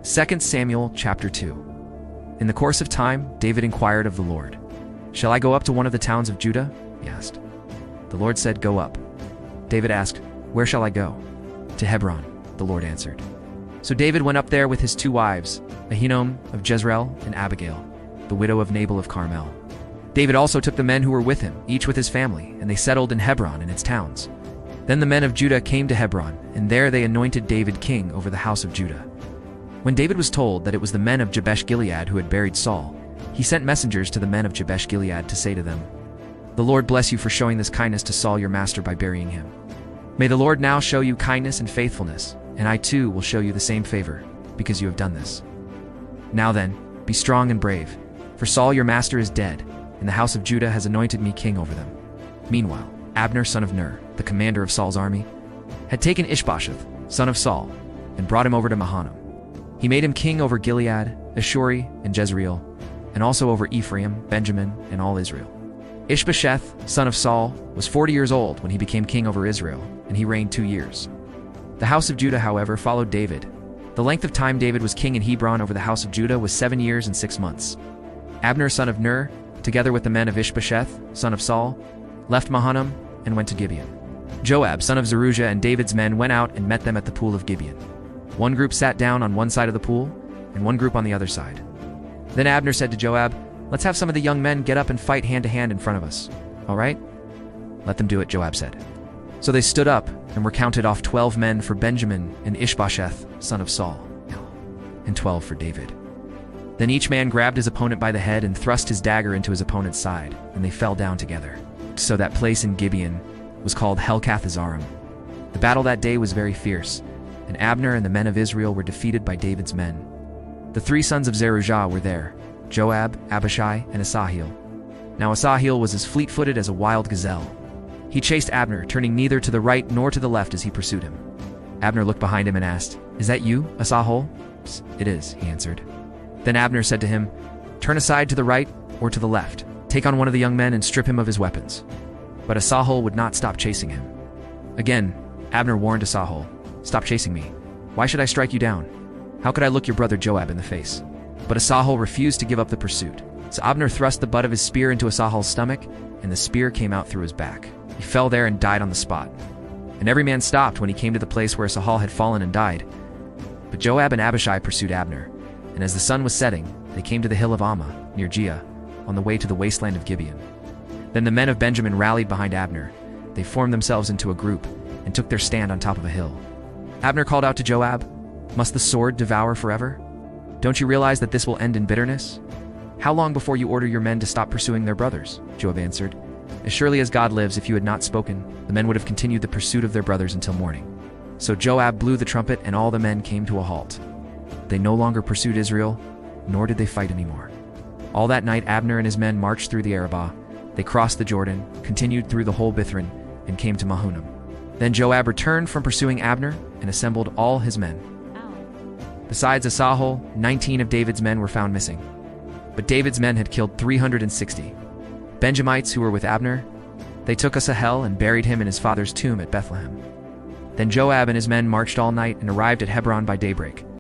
2 Samuel chapter 2. In the course of time, David inquired of the Lord, "Shall I go up to one of the towns of Judah?" he asked. The Lord said, "Go up." David asked, "Where shall I go?" "To Hebron," the Lord answered. So David went up there with his 2 wives, Ahinoam of Jezreel and Abigail, the widow of Nabal of Carmel. David also took the men who were with him, each with his family, and they settled in Hebron and its towns. Then the men of Judah came to Hebron, and there they anointed David king over the house of Judah. When David was told that it was the men of Jabesh Gilead who had buried Saul, he sent messengers to the men of Jabesh Gilead to say to them, "The Lord bless you for showing this kindness to Saul your master by burying him. May the Lord now show you kindness and faithfulness, and I too will show you the same favor, because you have done this. Now then, be strong and brave, for Saul your master is dead, and the house of Judah has anointed me king over them." Meanwhile, Abner son of Ner, the commander of Saul's army, had taken Ish Bosheth, son of Saul, and brought him over to Mahanaim. He made him king over Gilead, Ashuri and Jezreel, and also over Ephraim, Benjamin, and all Israel. Ish Bosheth, son of Saul, was 40 years old when he became king over Israel, and he reigned 2 years. The house of Judah, however, followed David. The length of time David was king in Hebron over the house of Judah was 7 years and 6 months. Abner son of Ner, together with the men of Ish Bosheth, son of Saul, left Mahanaim and went to Gibeon. Joab, son of Zeruiah and David's men went out and met them at the pool of Gibeon. One group sat down on one side of the pool, and one group on the other side. Then Abner said to Joab, "Let's have some of the young men get up and fight hand to hand in front of us. All right?" "Let them do it," Joab said. So they stood up and were counted off 12 men for Benjamin and Ish Bosheth, son of Saul, and 12 for David. Then each man grabbed his opponent by the head and thrust his dagger into his opponent's side, and they fell down together. So that place in Gibeon was called Helkath Hazzurim. The battle that day was very fierce, and Abner and the men of Israel were defeated by David's men. The 3 sons of Zeruiah were there, Joab, Abishai, and Asahel. Now Asahel was as fleet-footed as a wild gazelle. He chased Abner, turning neither to the right nor to the left as he pursued him. Abner looked behind him and asked, "Is that you, Asahel?" "It is," he answered. Then Abner said to him, "Turn aside to the right or to the left. Take on one of the young men and strip him of his weapons." But Asahel would not stop chasing him. Again, Abner warned Asahel, "Stop chasing me. Why should I strike you down? How could I look your brother Joab in the face?" But Asahel refused to give up the pursuit. So Abner thrust the butt of his spear into Asahel's stomach, and the spear came out through his back. He fell there and died on the spot. And every man stopped when he came to the place where Asahel had fallen and died. But Joab and Abishai pursued Abner, and as the sun was setting, they came to the hill of Ammah, near Giah, on the way to the wasteland of Gibeon. Then the men of Benjamin rallied behind Abner. They formed themselves into a group and took their stand on top of a hill. Abner called out to Joab, "Must the sword devour forever? Don't you realize that this will end in bitterness? How long before you order your men to stop pursuing their brothers?" Joab answered, "As surely as God lives, if you had not spoken, the men would have continued the pursuit of their brothers until morning." So Joab blew the trumpet, and all the men came to a halt. They no longer pursued Israel, nor did they fight anymore. All that night Abner and his men marched through the Arabah. They crossed the Jordan, continued through the whole Bithron, and came to Mahanaim. Then Joab returned from pursuing Abner and assembled all his men. Besides Asahel, 19 of David's men were found missing. But David's men had killed 360. Benjamites who were with Abner, they took Asahel and buried him in his father's tomb at Bethlehem. Then Joab and his men marched all night and arrived at Hebron by daybreak.